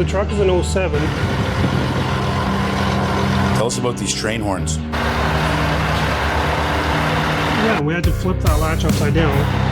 the truck is an 07. Tell us about these train horns. Yeah, we had to flip that latch upside down.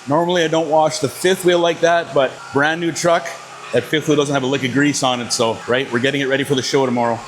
Normally I don't wash the fifth wheel like that, but brand new truck, that fifth wheel doesn't have a lick of grease on it, so, right, we're getting it ready for the show tomorrow.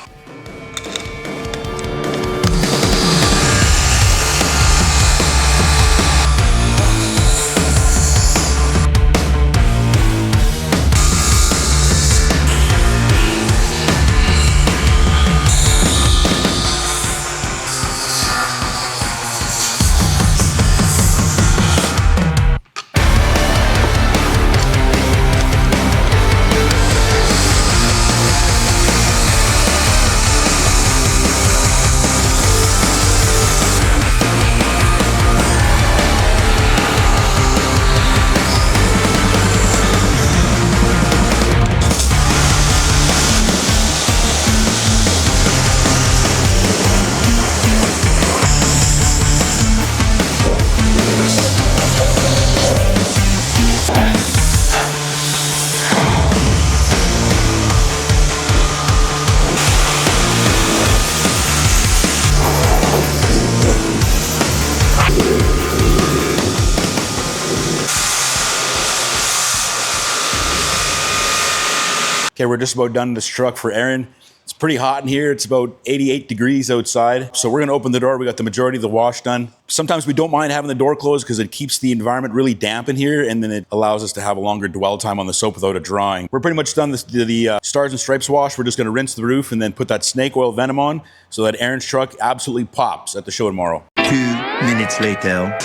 Okay, we're just about done this truck for Aron. It's pretty hot in here. It's about 88 degrees outside. So we're gonna open the door. We got the majority of the wash done. Sometimes we don't mind having the door closed because it keeps the environment really damp in here, and then it allows us to have a longer dwell time on the soap without it drying. We're pretty much done the Stars and Stripes wash. We're just gonna rinse the roof and then put that snake oil Venom on so that Aron's truck absolutely pops at the show tomorrow. 2 minutes later.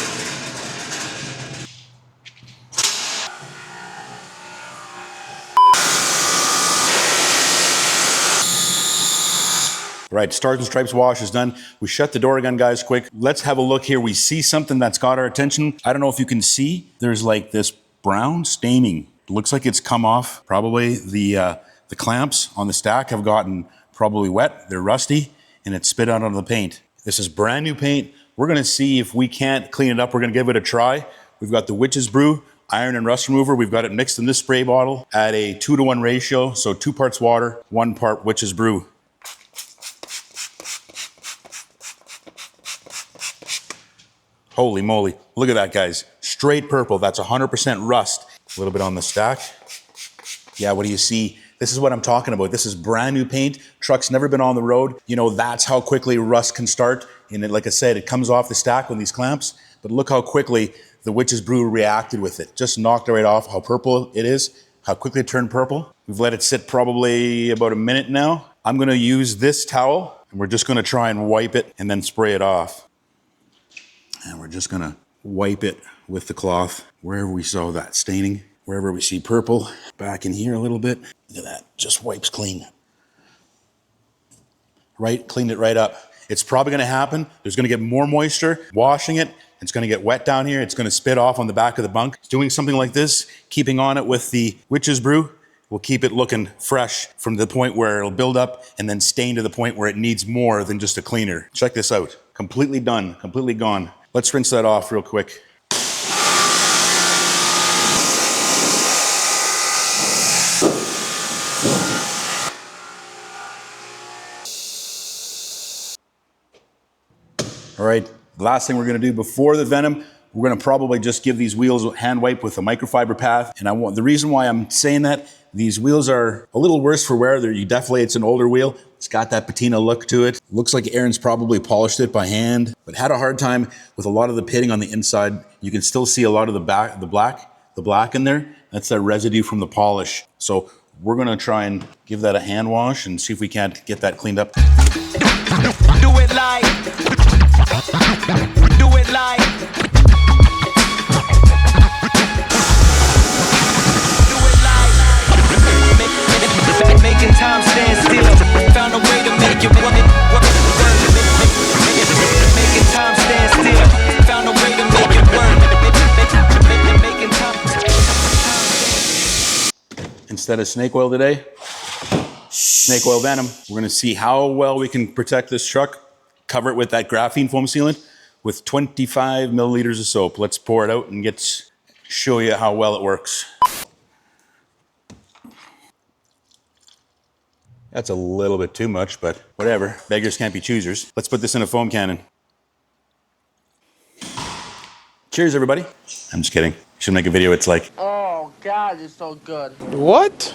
Right, Stars and Stripes wash is done. We shut the door again, guys, quick. Let's have a look here. We see something that's got our attention. I don't know if you can see, there's like this brown staining. It looks like it's come off. Probably the clamps on the stack have gotten probably wet. They're rusty, and it's spit out on the paint. This is brand new paint. We're gonna see if we can't clean it up. We're gonna give it a try. We've got the Witch's Brew iron and rust remover. We've got it mixed in this spray bottle at a 2-to-1 ratio. So 2 parts water, 1 part Witch's Brew. Holy moly, look at that, guys. Straight purple, that's 100% rust. A little bit on the stack. Yeah, what do you see? This is what I'm talking about. This is brand new paint. Truck's never been on the road. You know, that's how quickly rust can start. And it, like I said, it comes off the stack on these clamps, but look how quickly the Witch's Brew reacted with it. Just knocked it right off, how purple it is, how quickly it turned purple. We've let it sit probably about a minute now. I'm gonna use this towel, and we're just gonna try and wipe it and then spray it off. And we're just gonna wipe it with the cloth wherever we saw that staining, wherever we see purple. Back in here a little bit. Look at that, just wipes clean. Right, cleaned it right up. It's probably gonna happen. There's gonna get more moisture washing it. It's gonna get wet down here. It's gonna spit off on the back of the bunk. Doing something like this, keeping on it with the witch's brew, will keep it looking fresh from the point where it'll build up and then stain to the point where it needs more than just a cleaner. Check this out. Completely done, completely gone. Let's rinse that off real quick. All right, the last thing we're gonna do before the Venom, we're gonna probably just give these wheels a hand wipe with a microfiber path. And the reason why I'm saying that, these wheels are a little worse for wear. It's an older wheel. It's got that patina look to it. Looks like Aron's probably polished it by hand, but had a hard time with a lot of the pitting on the inside. You can still see a lot of the black in there. That's that residue from the polish. So we're gonna try and give that a hand wash and see if we can't get that cleaned up. Do it like. Do it like. Making time stand still. Found a way to make it work. Making time stand still. Found a way to make it work. Making time. Instead of snake oil today, snake oil Venom. We're gonna see how well we can protect this truck. Cover it with that graphene foam sealant with 25 milliliters of soap. Let's pour it out and show you how well it works. That's a little bit too much, but whatever. Beggars can't be choosers. Let's put this in a foam cannon. Cheers, everybody. I'm just kidding. Should make a video. It's like, Oh, God, it's so good. What?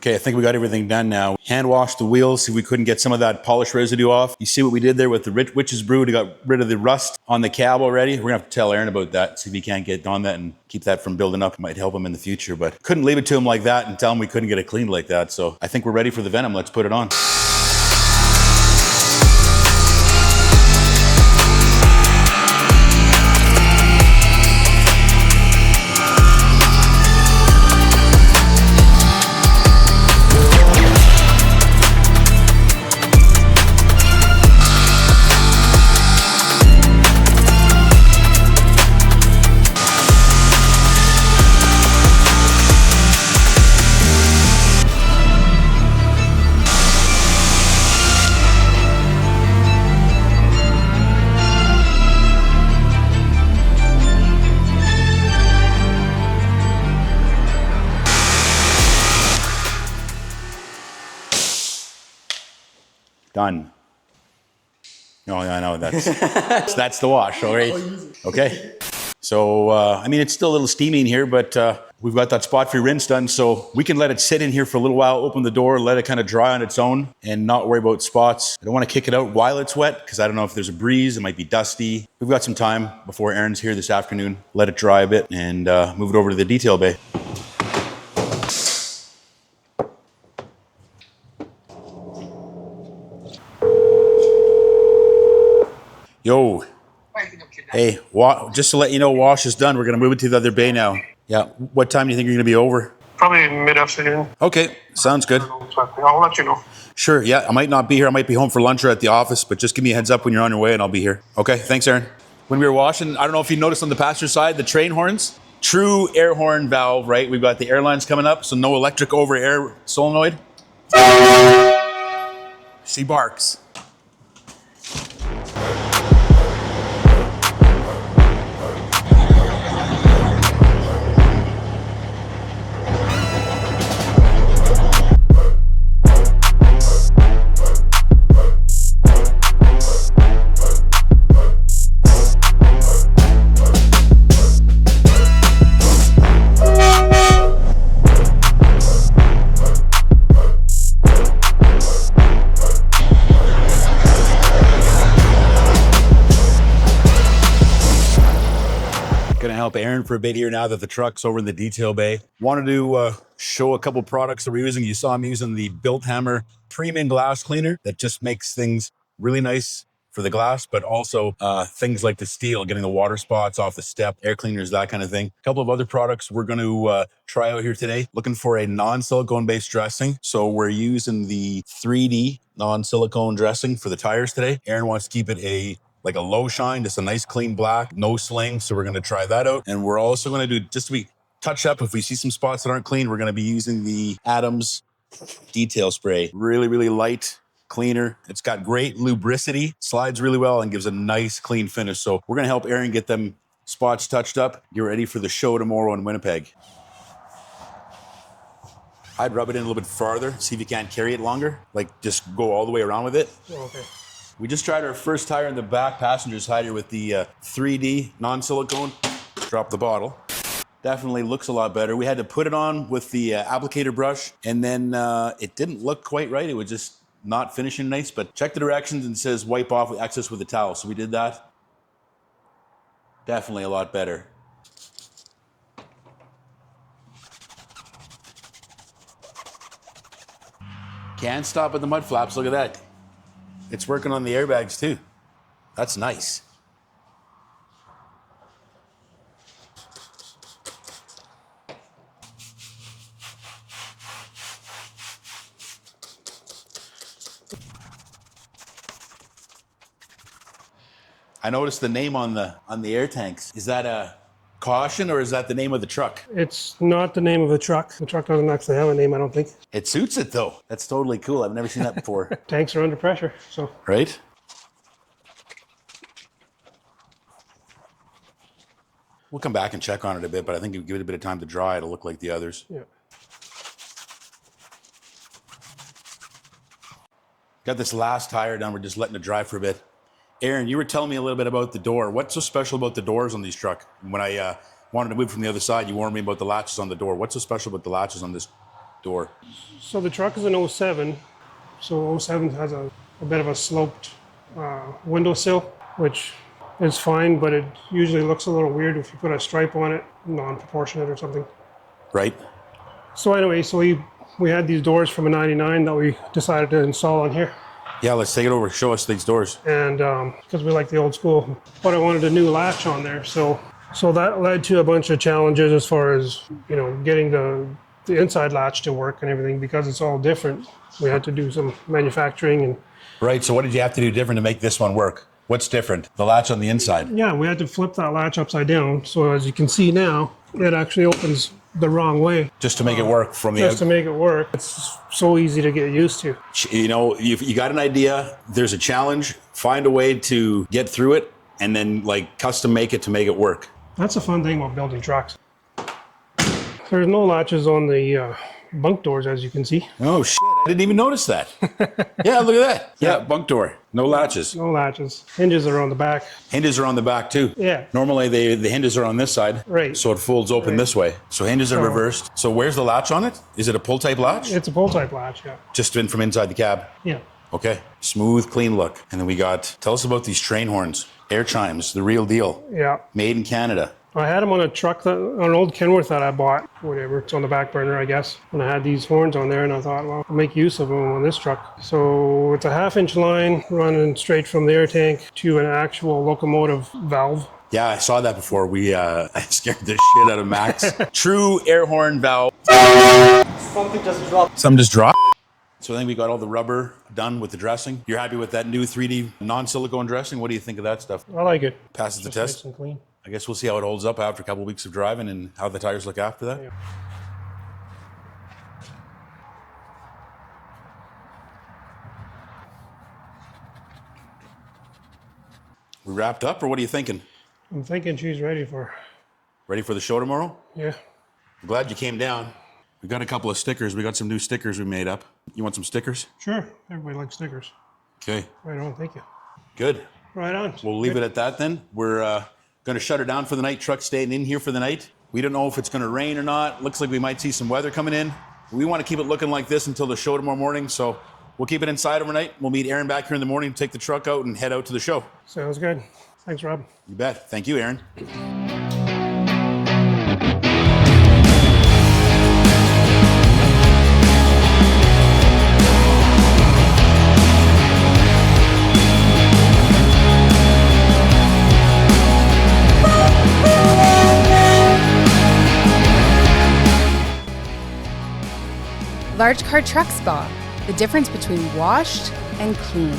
okay, I think we got everything done now. Hand wash the wheels, see if we couldn't get some of that polish residue off. You see what we did there with the witch's brew to got rid of the rust on the cab already. We're gonna have to tell Aron about that, see if he can't get on that and keep that from building up. It might help him in the future, but couldn't leave it to him like that and tell him we couldn't get it cleaned like that. So I think we're ready for the Venom. Let's put it on. Done. Oh, yeah, I know. That's the wash, all right? Okay. So, I mean, it's still a little steamy in here, but we've got that spot-free rinse done, so we can let it sit in here for a little while, open the door, let it kind of dry on its own, and not worry about spots. I don't want to kick it out while it's wet, because I don't know if there's a breeze, it might be dusty. We've got some time before Aron's here this afternoon. Let it dry a bit, and move it over to the detail bay. Yo, hey, just to let you know, wash is done. We're gonna move it to the other bay now. Yeah, what time do you think you're gonna be over? Probably mid-afternoon. Okay, sounds good. I'll let you know. Sure, yeah, I might not be here. I might be home for lunch or at the office, but just give me a heads up when you're on your way and I'll be here. Okay, thanks, Aron. When we were washing, I don't know if you noticed on the passenger side, the train horns, true air horn valve, right? We've got the airlines coming up, so no electric over air solenoid. She barks. Help Aron for a bit here now that the truck's over in the detail bay. Wanted to show a couple products that we're using. You saw me using the Built Hammer Premium Glass Cleaner that just makes things really nice for the glass, but also things like the steel, getting the water spots off the step, air cleaners, that kind of thing. A couple of other products we're going to try out here today. Looking for a non-silicone based dressing. So we're using the 3D non-silicone dressing for the tires today. Aaron wants to keep it like a low shine, just a nice clean black, no sling. So we're going to try that out. And we're also going to do, just to be touch up, if we see some spots that aren't clean, we're going to be using the Adams detail spray. Really, really light cleaner. It's got great lubricity, slides really well, and gives a nice clean finish. So we're going to help Aaron get them spots touched up. Get ready for the show tomorrow in Winnipeg. I'd rub it in a little bit farther, see if you can't carry it longer. Like just go all the way around with it. Okay. We just tried our first tire in the back passenger side here with the 3D non-silicone. Drop the bottle. Definitely looks a lot better. We had to put it on with the applicator brush, and then it didn't look quite right. It was just not finishing nice, but check the directions and it says wipe off with excess with a towel. So we did that. Definitely a lot better. Can't stop at the mud flaps. Look at that. It's working on the airbags too. That's nice. I noticed the name on the air tanks. Is that a caution or is that the name of the truck? It's not the name of the truck. The truck doesn't actually have a name, I don't think. It suits it though. That's totally cool. I've never seen that before. Tanks are under pressure, so. Right? We'll come back and check on it a bit, but I think if we give it a bit of time to dry, it'll look like the others. Yeah. Got this last tire done. We're just letting it dry for a bit. Aaron, you were telling me a little bit about the door. What's so special about the doors on these trucks? When I wanted to move from the other side, you warned me about the latches on the door. What's so special about the latches on this door? So the truck is an 07. So 07 has a bit of a sloped windowsill, which is fine, but it usually looks a little weird if you put a stripe on it, non-proportionate or something. Right. So anyway, so we had these doors from a 99 that we decided to install on here. Yeah, let's take it over. Show us these doors. And because we like the old school, but I wanted a new latch on there. So that led to a bunch of challenges as far as, you know, getting the inside latch to work and everything, because it's all different. We had to do some manufacturing and. Right. So what did you have to do different to make this one work? What's different? The latch on the inside. Yeah, we had to flip that latch upside down. So as you can see now, it actually opens the wrong way. Just to make it work from the Just to make it work. It's so easy to get used to. You know, you got an idea, there's a challenge, find a way to get through it, and then like custom make it to make it work. That's a fun thing about building trucks. There's no latches on the bunk doors, as you can see. Oh shit, I didn't even notice that. Yeah, look at that. Yeah, bunk door, no latches. No latches. Hinges are on the back. Hinges are on the back too. Yeah. Normally the hinges are on this side. Right. So it folds open this way. So hinges are reversed. So where's the latch on it? Is it a pull type latch? It's a pull type latch, yeah. Just in from inside the cab? Yeah. Okay, smooth, clean look. And then we got, tell us about these train horns, air chimes, the real deal. Yeah. Made in Canada. I had them on a truck, on an old Kenworth that I bought, whatever, it's on the back burner, I guess. And I had these horns on there and I thought, well, I'll make use of them on this truck. So it's a 1/2-inch line running straight from the air tank to an actual locomotive valve. Yeah, I saw that before. I scared the shit out of Max. True air horn valve. Something just dropped. Something just dropped? So I think we got all the rubber done with the dressing. You're happy with that new 3D non-silicone dressing? What do you think of that stuff? I like it. Passes the Just test? nice and clean. I guess we'll see how it holds up after a couple of weeks of driving and how the tires look after that. Yeah. We wrapped up, or what are you thinking? I'm thinking she's ready for. Ready for the show tomorrow? Yeah. I'm glad you came down. We got a couple of stickers. We got some new stickers we made up. You want some stickers? Sure. Everybody likes stickers. Okay. Right on. Thank you. Good. Right on. We'll leave it at that then. We're going to shut her down for the night. Truck staying in here for the night. We don't know if it's going to rain or not. Looks like we might see some weather coming in. We want to keep it looking like this until the show tomorrow morning. So we'll keep it inside overnight. We'll meet Aaron back here in the morning, take the truck out and head out to the show. Sounds good. Thanks, Rob. You bet. Thank you, Aaron. Large Car Truck Spa, the difference between washed and clean.